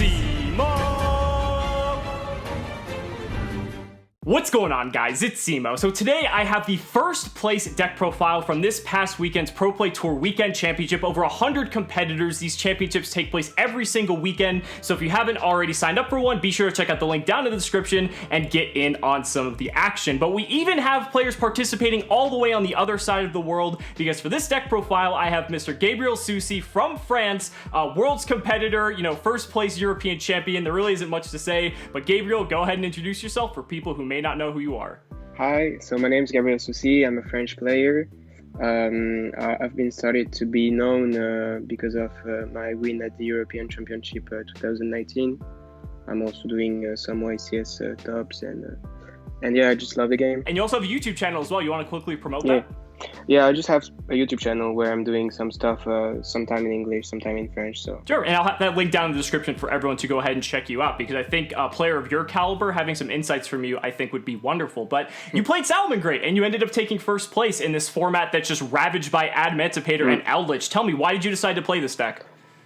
Cimoooooooo! What's going on, guys? It's Cimo. So today I have the first place deck profile from this past weekend's Pro Play Tour Weekend Championship. Over 100 competitors. These championships take place every single weekend. So if you haven't already signed up for one, be sure to check out the link down in the description and get in on some of the action. But we even have players participating all the way on the other side of the world, because for this deck profile, I have Mr. Gabriel Soussi from France, world's competitor, you know, first place European champion. There really isn't much to say, but Gabriel, go ahead and introduce yourself for people who may not know who you are. Hi, so my name is Gabriel Soussi. I'm a French player. I've been started to be known because of my win at the European Championship 2019. I'm also doing some YCS tops and yeah, I just love the game. And you also have a YouTube channel as well. You want to quickly promote that? Yeah, I just have a YouTube channel where I'm doing some stuff, sometime in English, sometime in French. So sure, and I'll have that link down in the description for everyone to go ahead and check you out, because I think a player of your caliber, having some insights from you, I think would be wonderful. But you played Salamangreat, and you ended up taking first place in this format that's just ravaged by Admantipator and Eldritch. Tell me, why did you decide to play this deck?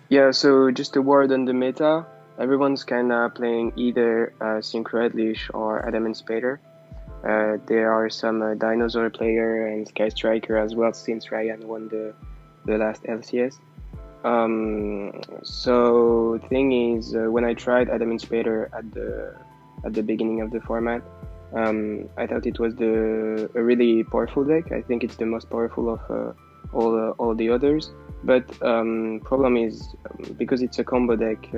Yeah, so just a word on the meta. Everyone's kind of playing either Synchro Eldritch or Admantipator. There are some dinosaur player and Sky Striker as well, since Ryan won the last LCS. So the thing is, when I tried Admantipator at the beginning of the format, I thought it was a really powerful deck. I think it's the most powerful of all the others. But problem is, because it's a combo deck,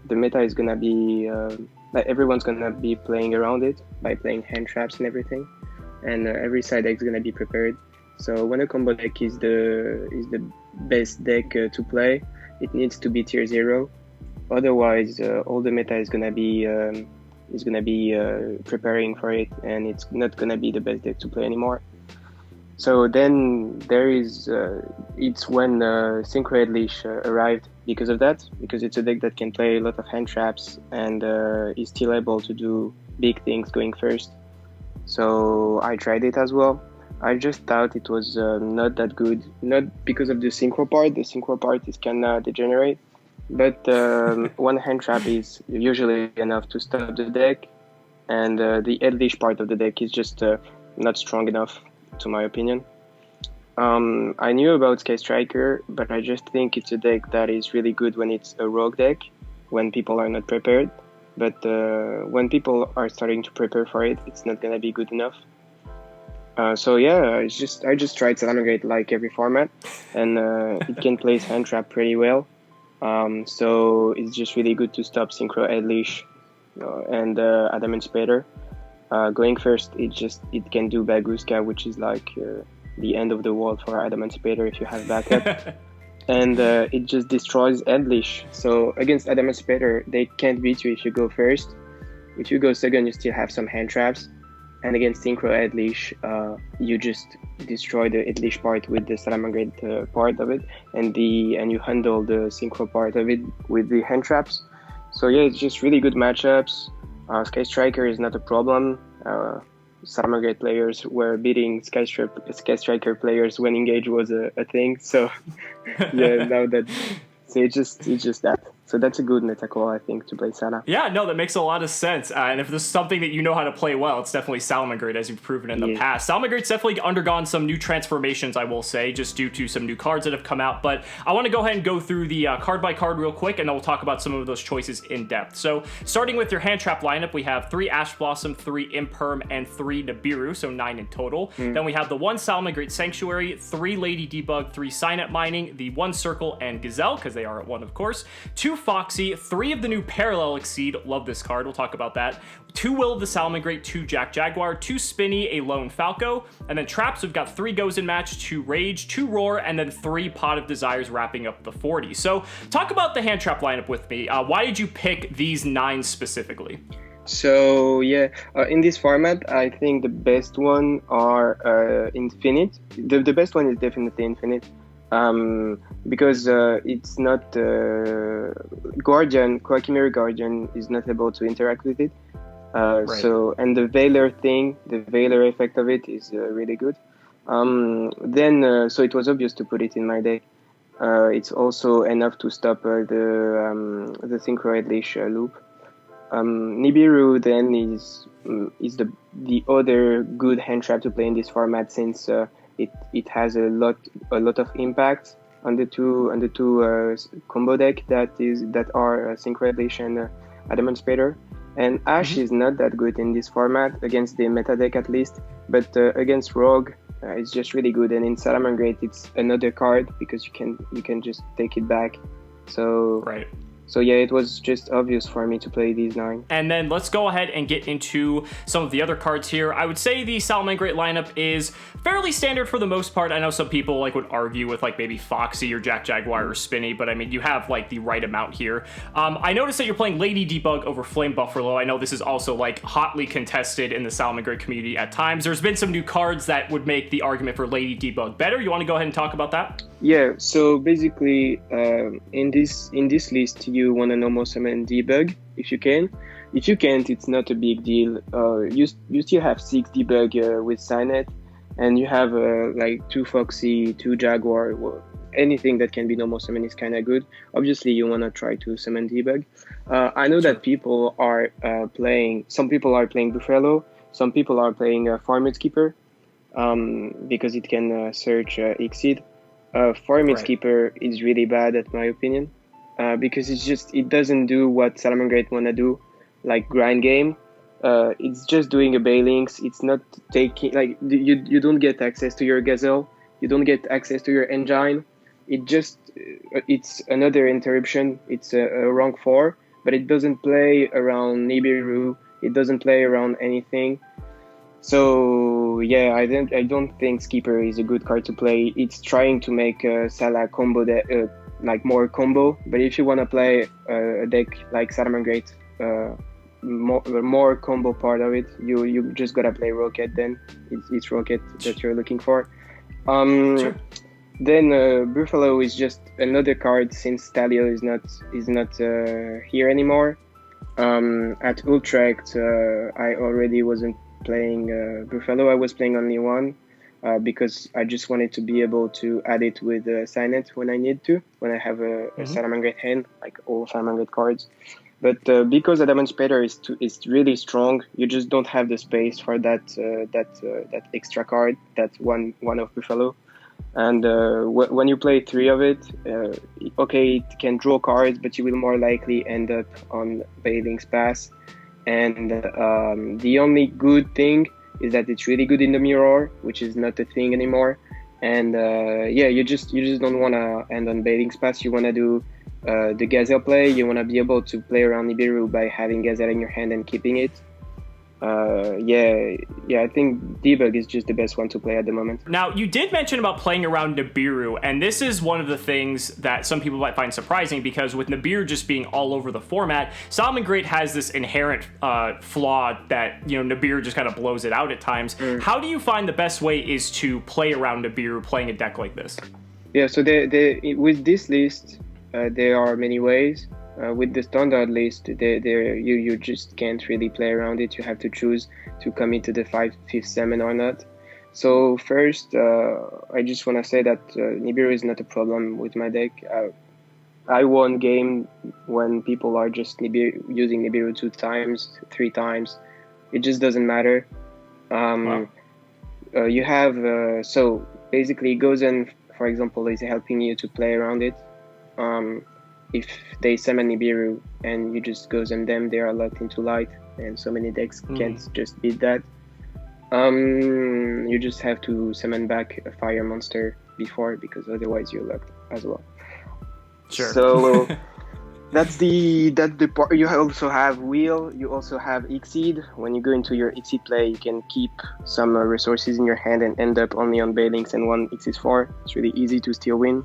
the meta is gonna be like everyone's gonna be playing around it by playing hand traps and everything, and every side deck is gonna be prepared. So when a combo deck is the best deck to play, it needs to be tier 0. Otherwise, all the meta is gonna be preparing for it, and it's not gonna be the best deck to play anymore. So then there is it's when Synchro Eldritch arrived because of that, because it's a deck that can play a lot of hand traps and is still able to do big things going first. So I tried it as well. I just thought it was not that good, not because of the synchro part. The synchro part is kind of degenerate, but one hand trap is usually enough to stop the deck, and the Eldritch part of the deck is just not strong enough, to my opinion. I knew about Sky Striker, but I just think it's a deck that is really good when it's a rogue deck, when people are not prepared. But when people are starting to prepare for it, it's not gonna be good enough. So yeah, I just tried Salamangreat like every format, and it can play hand trap pretty well. So it's just really good to stop Synchro Eldritch and Admantipator. Going first, it can do Baguska, which is like the end of the world for Admantipator if you have backup. And it just destroys Eldritch. So against Admantipator, they can't beat you if you go first. If you go second, you still have some hand traps. And against Synchro Eldritch, you just destroy the Eldritch part with the Salamangreat part of it, and you handle the Synchro part of it with the hand traps. So yeah, it's just really good matchups. Sky Striker is not a problem. Salamangreat players were beating Sky Striker players when Engage was a thing. So yeah, now that so it's just that. So that's a good meta call, I think, to play Sala. Yeah, no, that makes a lot of sense. And if there's something that you know how to play well, it's definitely Salamangreat, as you've proven in the past. Salamangreat's definitely undergone some new transformations, I will say, just due to some new cards that have come out. But I want to go ahead and go through the card by card real quick, and then we'll talk about some of those choices in depth. So starting with your hand trap lineup, we have 3 Ash Blossom, 3 Imperm, and 3 Nibiru, so 9 in total. Then we have the 1 Salamangreat Sanctuary, 3 Lady Debug, 3 Signet Mining, the 1 Circle and Gazelle, because they are at 1, of course, 2 Foxy, 3 of the new Parallel Exceed, love this card, we'll talk about that, 2 Will of the Salamangreat, 2 Jack Jaguar, 2 Spinny, a Lone Falco, and then traps, we've got 3 Gozen Match, 2 Rage, 2 Roar, and then 3 Pot of Desires wrapping up the 40. So talk about the hand trap lineup with me. Why did you pick these 9 specifically? So yeah, in this format, I think the best one are Infinite. The best one is definitely Infinite. Because it's not Guardian, Quackimary Guardian is not able to interact with it. Right. So, and the Veiler thing, the Veiler effect of it is really good. So it was obvious to put it in my deck. It's also enough to stop the Synchroid Leash loop. Nibiru then is the other good hand trap to play in this format, since it has a lot of impact on the two combo deck that are Synchroid Leash and Adamant Spader. And Ash is not that good in this format against the meta deck at least, but against Rogue it's just really good. And in Salamangreat it's another card because you can just take it back. So right. So yeah, it was just obvious for me to play these 9. And then let's go ahead and get into some of the other cards here. I would say the Salamangreat lineup is fairly standard for the most part. I know some people like would argue with like maybe Foxy or Jack Jaguar or Spinny, but I mean, you have like the right amount here. I noticed that you're playing Lady Debug over Flame Bufferlo. I know this is also like hotly contested in the Salamangreat community at times. There's been some new cards that would make the argument for Lady Debug better. You want to go ahead and talk about that? Yeah, so basically in this list you want to normal summon Debug if you can. If you can't, it's not a big deal. You still have 6 Debug with Signet, and you have like 2 Foxy, 2 Jaguar. Well, anything that can be normal summon is kind of good. Obviously you want to try to summon Debug. I know that people are some people are playing Bufferlo, some people are playing Farmers Keeper because it can search Exceed. Farmers Keeper is really bad at my opinion, because it doesn't do what Salamangreat wanna do, like grind game. It's just doing a Balinks. It's not taking, like, you don't get access to your Gazelle, you don't get access to your engine. It's another interruption. It's a rank 4, but it doesn't play around Nibiru. It doesn't play around anything. So yeah, I don't think Skipper is a good card to play. It's trying to make Salah combo like more combo. But if you want to play a deck like Salamangreat, more combo part of it, you just gotta play Rocket. Then it's Rocket that you're looking for. Sure. Then Buffalo is just another card, since Talio is not here anymore. At Utrecht, I already wasn't playing Buffalo. I was playing only one because I just wanted to be able to add it with Signet when I need to, when I have a Salamangreat hand, like all Salamangreat cards. But because Adamant Spader is really strong, you just don't have the space for that extra card, that one of Buffalo. And when you play 3 of it, okay, it can draw cards, but you will more likely end up on Bailing's Pass. And the only good thing is that it's really good in the mirror, which is not a thing anymore. And yeah, you just don't want to end on Bailing's Pass. You want to do the Gazelle play. You want to be able to play around Nibiru by having Gazelle in your hand and keeping it. Yeah, I think Debug is just the best one to play at the moment. Now, you did mention about playing around Nibiru, and this is one of the things that some people might find surprising, because with Nibiru just being all over the format, Salamangreat has this inherent flaw that, Nibiru just kind of blows it out at times. How do you find the best way is to play around Nibiru playing a deck like this? Yeah, so with this list, there are many ways. With the standard list, you just can't really play around it. You have to choose to commit to the 5th summon or not. So first, I just want to say that Nibiru is not a problem with my deck. I won game when people are just using Nibiru 2 times, 3 times. It just doesn't matter. Wow. You have so basically Gozen, for example, is helping you to play around it. If they summon Nibiru and you just Gozen them, they are locked into light, and so many decks can't just beat that. You just have to summon back a fire monster before, because otherwise you're locked as well. Sure. So that's the part. You also have Wheel. You also have Exceed. When you go into your Exceed play, you can keep some resources in your hand and end up only on Balinks and 1 Exceed 4. It's really easy to still win.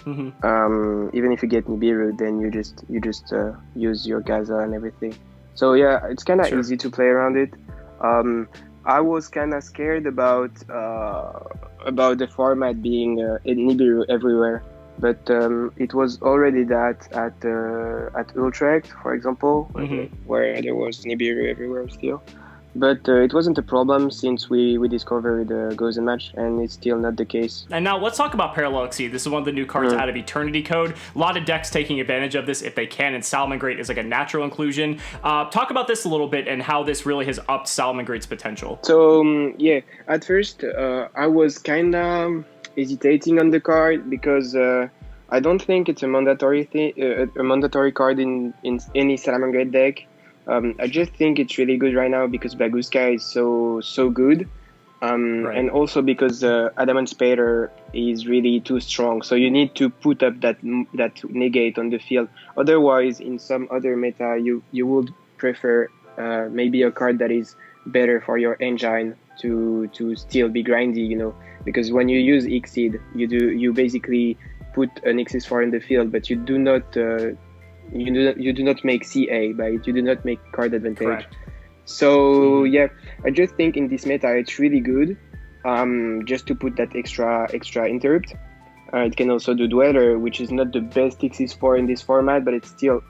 Even if you get Nibiru, then you just use your Gaza and everything. So yeah, it's kind of easy to play around it. I was kind of scared about the format being Nibiru everywhere, but it was already that at Utrecht, for example, where there was Nibiru everywhere still. But it wasn't a problem since we discovered Gozen match, and it's still not the case. And now let's talk about Parallel Exceed. This is one of the new cards out of Eternity Code. A lot of decks taking advantage of this if they can, and Salamangreat is like a natural inclusion. Talk about this a little bit and how this really has upped Salamangreat's potential. So yeah, at first I was kind of hesitating on the card because I don't think it's a mandatory thing, a mandatory card in any Salamangreat deck. I just think it's really good right now because Baguska is so good, and also because Adamant Spader is really too strong. So you need to put up that negate on the field. Otherwise, in some other meta, you would prefer maybe a card that is better for your engine to still be grindy, you know. Because when you use Exceed, you basically put an Xyz4 in the field, but you do not. You do not make CA by it. You do not make card advantage. Correct. So yeah, I just think in this meta it's really good. Just to put that extra interrupt. It can also do Dweller, which is not the best Xyz4 in this format, but it's still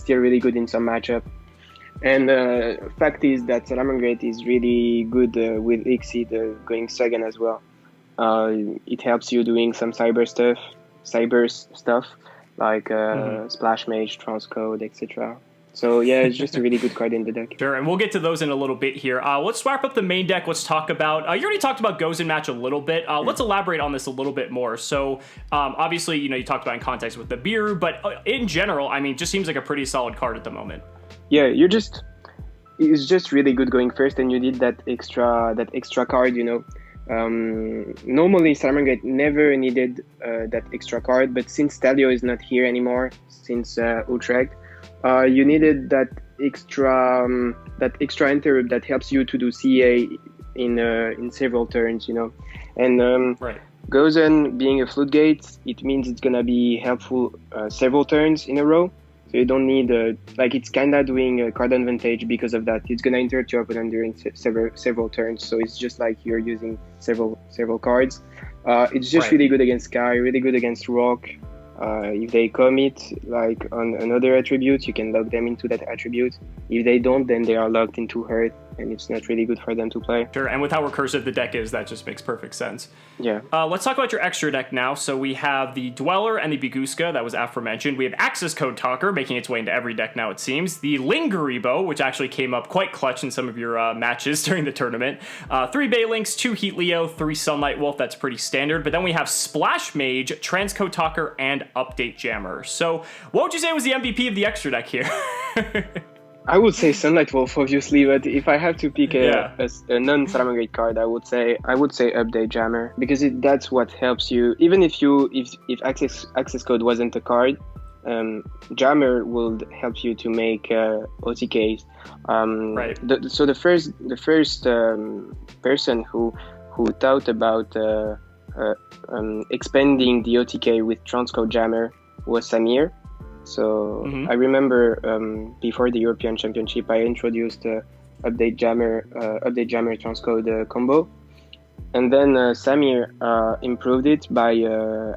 really good in some matchup. And fact is that Salamangreat is really good with Exceed going second as well. It helps you doing some cyber stuff. Like Splash Mage, Transcode, etc. So yeah, it's just a really good card in the deck. Sure, and we'll get to those in a little bit here. Let's wrap up the main deck. Let's talk about, you already talked about Gozen match a little bit. Let's elaborate on this a little bit more. So obviously, you know, you talked about in context with the Biru, but in general, I mean, just seems like a pretty solid card at the moment. Yeah, it's just really good going first, and you did that extra card, you know. Normally Salamangreat never needed that extra card, but since Stalio is not here anymore, since Utrecht, you needed that extra interrupt that helps you to do CA in several turns, you know. And Gozen being a floodgate, it means it's gonna be helpful several turns in a row. So you don't need it's kind of doing a card advantage because of that. It's gonna interrupt your opponent during several turns. So it's just like you're using several cards. It's just really good against Sky, really good against Rock. If they commit like on another attribute, you can lock them into that attribute. If they don't, then they are locked into Hurt, and it's not really good for them to play. Sure, and with how recursive the deck is, that just makes perfect sense. Yeah. Let's talk about your extra deck now. So we have the Dweller and the Baguska, that was aforementioned. We have Access Code Talker, making its way into every deck now, it seems. The Lingeribo, which actually came up quite clutch in some of your matches during the tournament. 3 Baylinks, 2 Heat Leo, 3 Sunlight Wolf, that's pretty standard. But then we have Splash Mage, Transcode Talker, and Update Jammer. So what would you say was the MVP of the extra deck here? I would say Sunlight Wolf, obviously, but if I have to pick a non-Salamangreat card, I would say Update Jammer, because that's what helps you. Even if access code wasn't a card, Jammer would help you to make OTKs. So the first person who thought about expanding the OTK with Transcode Jammer was Samir. So I remember before the European Championship, I introduced Update Jammer Transcode combo, and then Samir improved it by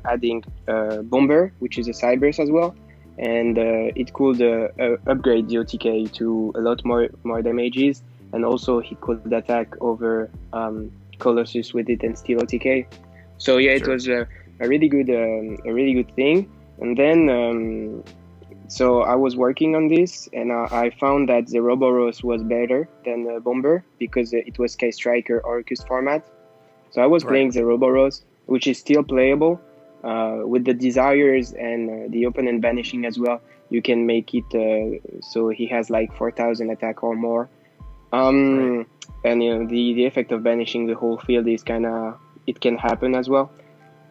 adding Bomber, which is a Cyberse as well, and it could upgrade the OTK to a lot more damages, and also he could attack over Colossus with it and steal OTK. So yeah, it was a really good thing. And then, so I was working on this, and I found that the Roboros was better than Bomber because it was K-Striker Orcus format. So I was playing the Roboros, which is still playable with the Desires and the opponent banishing as well. You can make it so he has like 4,000 attack or more. And you know, the effect of banishing the whole field is it can happen as well.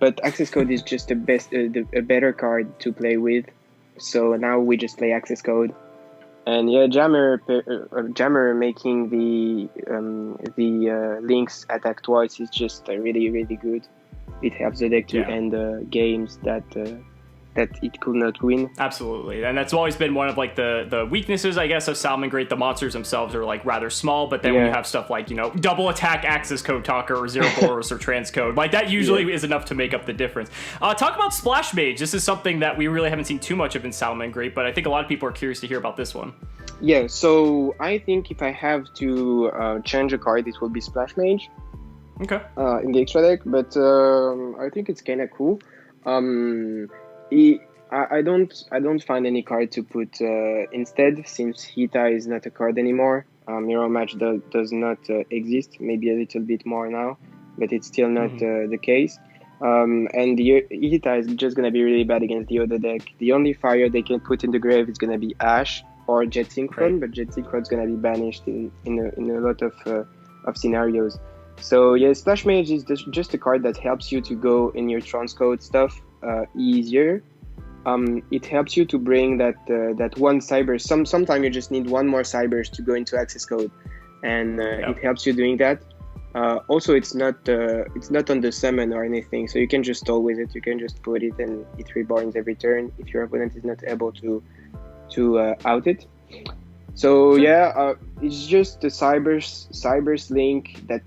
But Access Code is just a better card to play with. So now we just play Access Code. And yeah, Jammer making the Lynx attack twice is just really, really good. It helps the deck to end games that it could not win. Absolutely, and that's always been one of like the weaknesses, I guess, of Salamangreat. The monsters themselves are like rather small, but then when you have stuff like, you know, double attack Access Code Talker or Zero Boros or Transcode, like that usually is enough to make up the difference. Talk about Splash Mage. This is something that we really haven't seen too much of in Salamangreat, but I think a lot of people are curious to hear about this one. Yeah, so I think if I have to change a card, it will be Splash Mage. Okay. In the extra deck, but I think it's kind of cool. I don't find any card to put instead, since Hita is not a card anymore. Mirror Match does not exist. Maybe a little bit more now, but it's still not the case. And the Hita is just gonna be really bad against the other deck. The only fire they can put in the grave is gonna be Ash or Jet Synchron, but Jet Synchron is gonna be banished in a lot of scenarios. So yeah, Splash Mage is just a card that helps you to go in your transcode stuff easier. It helps you to bring that one cyber. Sometimes you just need one more cybers to go into access code, and it helps you doing that. Also, it's not on the summon or anything, so you can just stall with it. You can just put it and it reborns every turn if your opponent is not able to out it. So yeah, it's just the cybers link that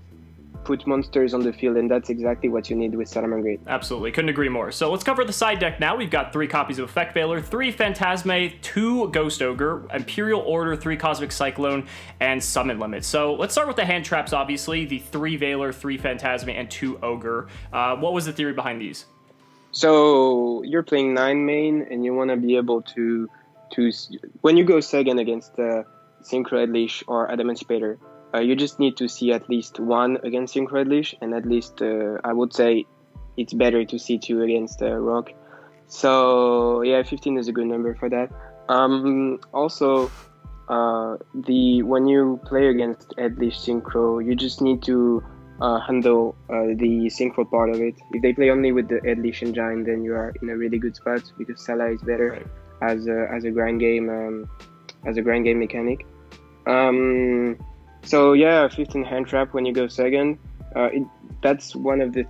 put monsters on the field, and that's exactly what you need with Salamangreat. Absolutely, couldn't agree more. So let's cover the side deck now. We've got 3 copies of Effect Veiler, 3 Phantasme, 2 Ghost Ogre, Imperial Order, 3 Cosmic Cyclone, and Summon Limit. So let's start with the hand traps, obviously. The 3 Veiler, 3 Phantasme, and 2 Ogre. What was the theory behind these? So you're playing 9 main, and you want to be able to when you go second against Synchro Leash or Adamantipator, you just need to see at least 1 against Synchro Leash, and at least I would say it's better to see 2 against Rock. So yeah, 15 is a good number for that. Also, when you play against Leash Synchro, you just need to handle the Synchro part of it. If they play only with the Leash Engine, then you are in a really good spot because Sala is better as a grind game mechanic. So yeah, 15 hand trap when you go second. That's one of the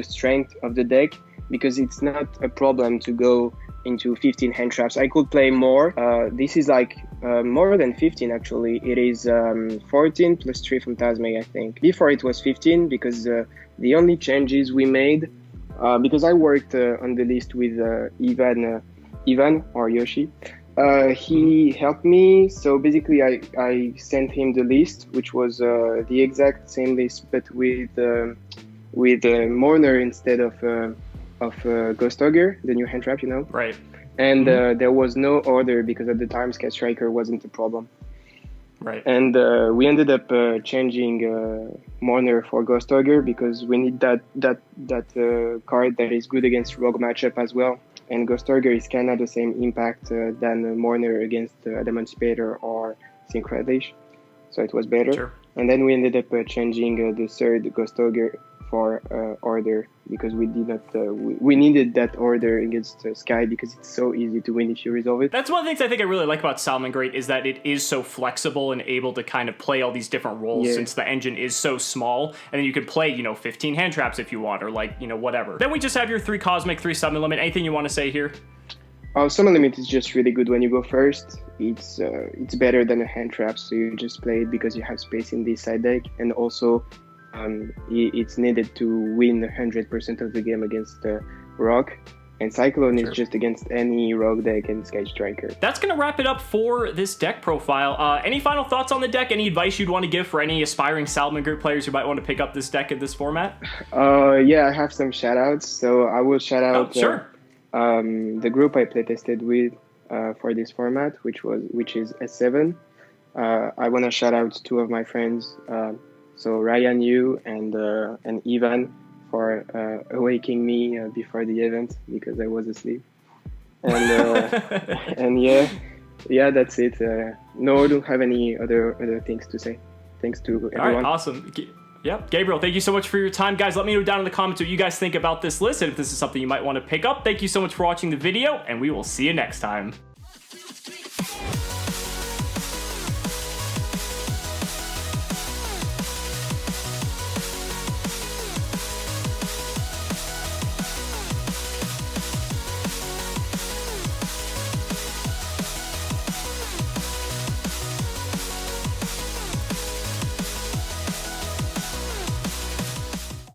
strengths of the deck, because it's not a problem to go into 15 hand traps. I could play more. This is like more than 15 actually. It is 14 plus 3 Phantasme, I think. Before it was 15 because the only changes we made, because I worked on the list with Ivan or Yoshi. He helped me, so basically I sent him the list, which was the exact same list, but with Mourner instead of Ghost Ogre, the new hand trap, you know. Right. And there was no order because at the time Sky Striker wasn't a problem. Right. And we ended up changing Mourner for Ghost Ogre because we need that card that is good against rogue matchup as well. And Ghost Ogre is kind of the same impact than Mourner against Adamantipator or Synchro Leash, so it was better. Sure. And then we ended up changing the third Ghost Ogre for Order because we did not. We needed that Order against Sky because it's so easy to win if you resolve it. That's one of the things I think I really like about Salamangreat is that it is so flexible and able to kind of play all these different roles since the engine is so small, and then you can play 15 hand traps if you want, or whatever. Then we just have your 3 Cosmic, 3 Summon Limit. Anything you want to say here? Summon Limit is just really good when you go first. It's better than a hand trap, so you just play it because you have space in this side deck, and also it's needed to win 100% of the game against Rock. And Cyclone is just against any rogue deck and Sky Striker. That's going to wrap it up for this deck profile. Any final thoughts on the deck? Any advice you'd want to give for any aspiring Salamangreat players who might want to pick up this deck in this format? Yeah, I have some shout-outs. So I will shout out the group I playtested with for this format, which is S7. I want to shout out 2 of my friends, so Ryan Yu and Ivan, for awaking me before the event because I was asleep. And and yeah, that's it. No, I don't have any other things to say. Thanks to everyone. All right, awesome. Yeah, Gabriel, thank you so much for your time. Guys, let me know down in the comments what you guys think about this list and if this is something you might want to pick up. Thank you so much for watching the video, and we will see you next time.